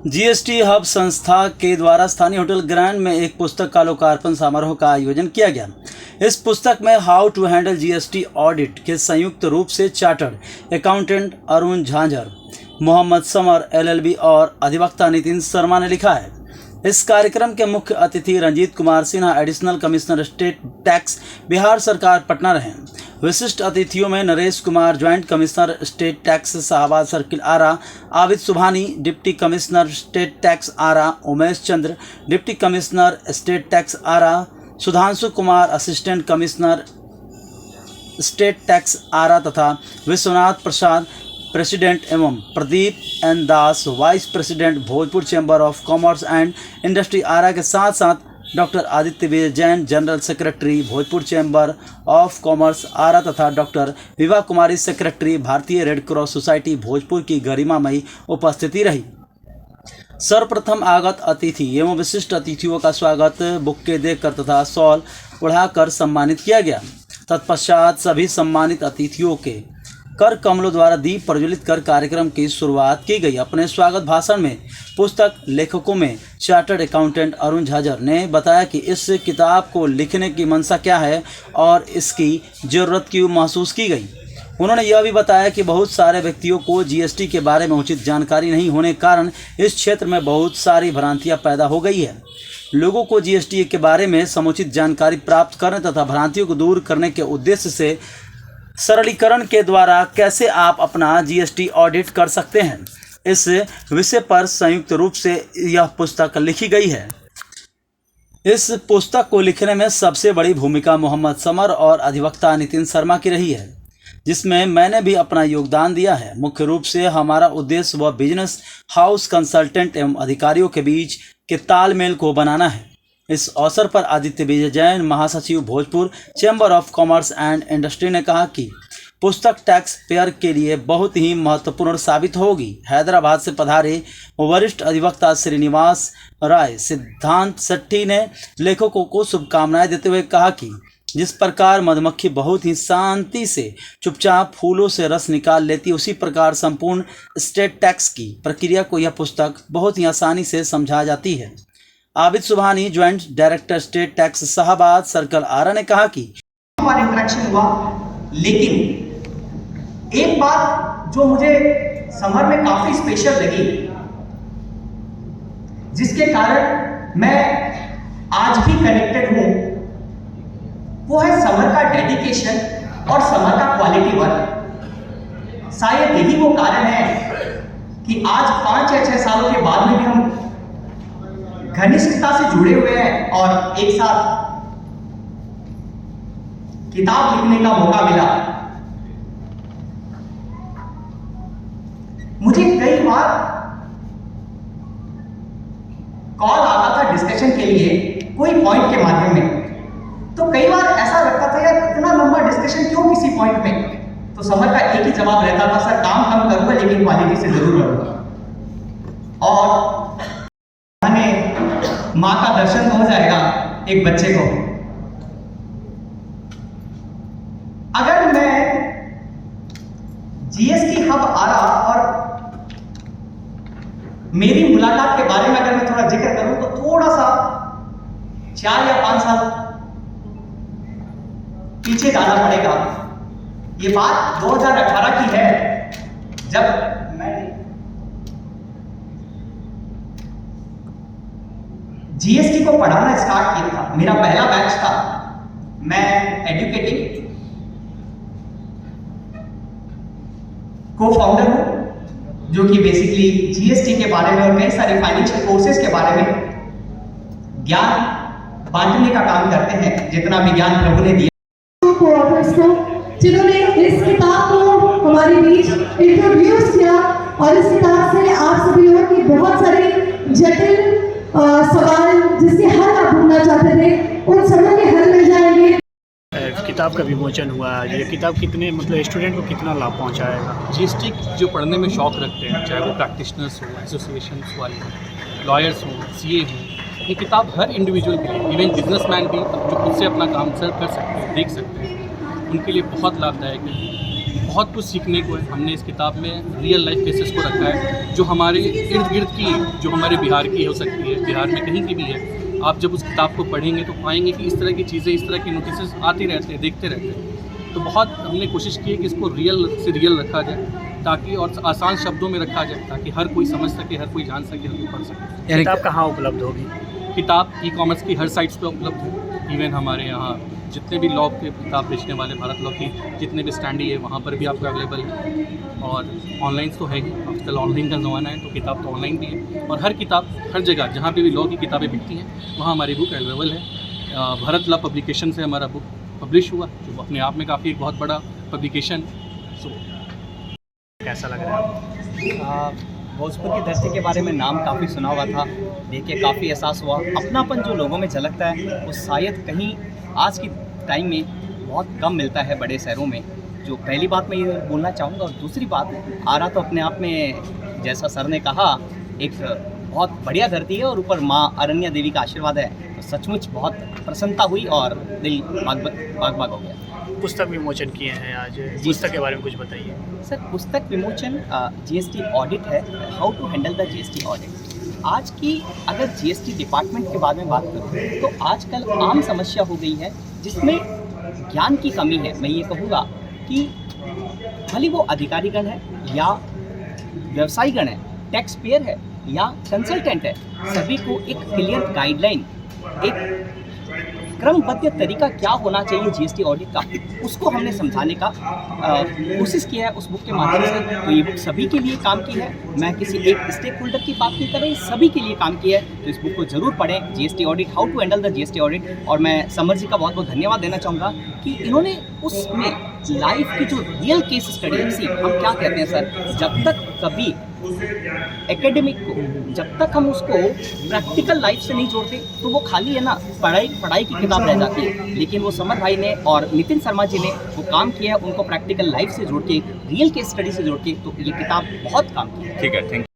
GST hub संस्था के द्वारा स्थानीय होटल ग्रैंड में एक पुस्तक का लोकार्पण समारोह का आयोजन किया गया। इस पुस्तक में how to handle GST audit के संयुक्त रूप से chartered accountant Arun Jhanjhar, Mohammad Samar LLB और अधिवक्ता नितिन शर्मा ने लिखा है। इस कार्यक्रम के मुख्य अतिथि Ranjit Kumar Sinha, additional commissioner state tax, Bihar सरकार, पटना रहे। विशिष्ट अतिथियों में Naresh Kumar, joint commissioner state tax, Shahabad circle, Arrah, Abid Subhani, deputy commissioner state tax, Arrah, Umesh Chandra, deputy commissioner state tax, Arrah, Sudhanshu Kumar, assistant commissioner state tax, Arrah तथा विश्वनाथ प्रसाद, प्रेसिडेंट, एवं Pradeep N Das, vice president, Bhojpur chamber of commerce and industry, Arrah के साथ साथ doctor Aditya Vijay Jain, general secretary, Bhojpur chamber of commerce, Arrah तथा doctor Vibha Kumari, secretary, भारतीय red cross society, Bhojpur की गरिमामयी उपस्थिति रही। सर्वप्रथम आगत अतिथि एवं विशिष्ट अतिथियों का स्वागत बुक्के देकर तथा शॉल ओढ़ाकर सम्मानित किया गया। तत्पश्चात सभी सम्मानित अतिथियों के कर कमलों द्वारा दीप प्रज्वलित कर कार्यक्रम की शुरुआत की गई। अपने स्वागत भाषण में पुस्तक लेखकों में चार्टर्ड अकाउंटेंट अरुण झांझर ने बताया कि इस किताब को लिखने की मंशा क्या है और इसकी ज़रूरत क्यों महसूस की गई। उन्होंने यह भी बताया कि बहुत सारे व्यक्तियों को जीएसटी के बारे में उचित जानकारी नहीं होने के कारण इस क्षेत्र में बहुत सारी भ्रांतियां पैदा हो गई है। लोगों को जीएसटी के बारे में समुचित जानकारी प्राप्त करने तथा भ्रांतियों को दूर करने के उद्देश्य से सरलीकरण के द्वारा कैसे आप अपना जीएसटी ऑडिट कर सकते हैं, इस विषय पर संयुक्त रूप से यह पुस्तक लिखी गई है। इस पुस्तक को लिखने में सबसे बड़ी भूमिका मोहम्मद समर और अधिवक्ता नितिन शर्मा की रही है, जिसमें मैंने भी अपना योगदान दिया है। मुख्य रूप से हमारा उद्देश्य वह बिजनेस हाउस कंसल्टेंट एवं अधिकारियों के बीच के तालमेल को बनाना है। इस अवसर पर आदित्य विजय जैन, महासचिव, Bhojpur chamber of commerce and industry ने कहा कि पुस्तक टैक्स पेयर के लिए बहुत ही महत्वपूर्ण साबित होगी। हैदराबाद से पधारे वरिष्ठ अधिवक्ता श्रीनिवास राय सिद्धांत शेट्टी ने लेखकों को शुभकामनाएं देते हुए कहा कि जिस प्रकार मधुमक्खी बहुत ही शांति से चुपचाप फूलों से रस निकाल लेती, उसी प्रकार संपूर्ण स्टेट टैक्स की प्रक्रिया को यह पुस्तक बहुत ही आसानी से समझा जाती है। Abid Subhani, joint director state tax, Shahabad circle, Arrah ने कहा कि हमारा इंटरेक्शन हुआ, लेकिन एक बात जो मुझे समर में काफी स्पेशल लगी, जिसके कारण मैं आज भी कनेक्टेड हूं, वो है समर का डेडिकेशन और समर का क्वालिटी वर्क। शायद यही वो कारण है कि आज 5 या 6 सालों के बाद में भी हम घनिष्ठता से जुड़े हुए हैं और एक साथ किताब लिखने का मौका मिला। मुझे कई बार कॉल आता था डिस्कशन के लिए कोई पॉइंट के माध्यम में, तो कई बार ऐसा लगता था यार इतना लंबा डिस्कशन क्यों किसी पॉइंट में। तो समर का एक ही जवाब रहता था, सर काम कम करूंगा लेकिन क्वालिटी से जरूर करूंगा। और मां का दर्शन हो जाएगा एक बच्चे को। अगर मैं जीएसटी हब आरा और मेरी मुलाकात के बारे में अगर मैं थोड़ा जिक्र करूं तो थोड़ा सा 4 या 5 साल पीछे जाना पड़ेगा। ये बात 2018 की है, जब मैं जीएसटी को पढ़ाना स्टार्ट किया था। मेरा पहला बैच था। मैं एडुकेटिंग को-फाउंडर हूं, जो कि बेसिकली जीएसटी के बारे में और कई सारे फाइनेंशियल कोर्सेज के बारे में ज्ञान बांटने का काम करते हैं, जितना भी ज्ञान प्रभु ने दिया। जिन्होंने इस किताब को हमारे बीच इंट्रोड्यूस किया और इस किताब से आप सभी लोगों की बहुत सारे जटिल सवाल जिसके हल आप ढूंढना चाहते थे, उन सबों के हल मिल जाएंगे। किताब का विमोचन हुआ। ये किताब कितने मतलब स्टूडेंट को कितना लाभ पहुंचाएगा? जीएसटी जो पढ़ने में शौक रखते हैं, चाहे वो प्रैक्टिशनर्स हो, एसोसिएशन वाले हों, लॉयर्स हों, सीए हों, ये किताब हर इंडिविजुअल के लिए, इवन बिजनेसमैन भी जो खुद से अपना काम कर सकते हैं, देख सकते हैं, उनके लिए बहुत लाभदायक है। बहुत कुछ सीखने को है। हमने इस किताब में रियल लाइफ केसेस को रखा है जो हमारे इर्द गिर्द की, जो हमारे बिहार की हो सकती है, बिहार में कहीं की भी है। आप जब उस किताब को पढ़ेंगे तो पाएंगे कि इस तरह की चीज़ें, इस तरह के नोटिस आते रहते हैं, देखते रहते हैं। तो बहुत हमने कोशिश की है कि इसको रियल से रियल रखा जाए, ताकि और आसान शब्दों में रखा जाए, ताकि हर कोई समझ सके, हर कोई जान सके, हर कोई पढ़ सके। किताब कहाँ उपलब्ध होगी? किताब ई-कॉमर्स की हर साइट्स पे उपलब्ध है। इवन हमारे यहाँ जितने भी लॉ के किताब बेचने वाले, भारत लॉ की जितने भी स्टैंडी है, वहाँ पर भी आपको अवेलेबल है। और ऑनलाइन तो है ही, आजकल ऑनलाइन का ज़माना है, तो किताब तो ऑनलाइन भी है। और हर किताब, हर जगह जहाँ पे भी लॉ की किताबें बिकती हैं, वहाँ हमारी बुक अवेलेबल है। भारत लॉ पब्लिकेशन से हमारा बुक पब्लिश हुआ, जो अपने आप में काफ़ी एक बहुत बड़ा पब्लिकेशन। सो कैसा लग रहा है आपको? भोजपुर की धरती के बारे में नाम काफ़ी सुना हुआ था, देख के काफ़ी एहसास हुआ। अपनापन जो लोगों में झलकता है वो शायद कहीं आज की टाइम में बहुत कम मिलता है बड़े शहरों में। जो पहली बात मैं ये बोलना चाहूँगा, और दूसरी बात, आरा तो अपने आप में जैसा सर ने कहा एक बहुत बढ़िया धरती है, और ऊपर माँ अरण्या देवी का आशीर्वाद है, तो सचमुच बहुत प्रसन्नता हुई और दिल बाग हो गया। पुस्तक विमोचन किए हैं आज, पुस्तक के बारे में कुछ बताइए। सर, पुस्तक विमोचन जीएसटी ऑडिट है, how to handle the GST audit. आज की अगर जीएसटी डिपार्टमेंट के बारे में बात करूँ तो आजकल आम समस्या हो गई है जिसमें ज्ञान की कमी है। मैं ये कहूँगा कि भले वो अधिकारीगण है या व्यवसायीगण है, टैक्स पेयर है या कंसल्टेंट है, सभी को एक क्लियर गाइडलाइन, एक क्रमबद्ध तरीका क्या होना चाहिए जीएसटी ऑडिट का, उसको हमने समझाने का कोशिश किया है उस बुक के माध्यम से। तो ये बुक सभी के लिए काम की है, मैं किसी एक स्टेक होल्डर की बात नहीं कर रही, सभी के लिए काम की है। तो इस बुक को जरूर पढ़ें, GST audit, how to handle the GST audit. और मैं समर जी का बहुत बहुत धन्यवाद देना चाहूँगा कि इन्होंने उसमें लाइफ की जो रियल केस स्टडी, हम क्या कहते हैं सर, जब तक कभी एकेडमिक को, जब तक हम उसको प्रैक्टिकल लाइफ से नहीं जोड़ते तो वो खाली है ना पढ़ाई की किताब रह जाती है। लेकिन वो समर भाई ने और नितिन शर्मा जी ने वो काम किया है, उनको प्रैक्टिकल लाइफ से जोड़ के, रियल केस स्टडी से जोड़ के, तो ये किताब बहुत काम की है। ठीक है, थैंक यू।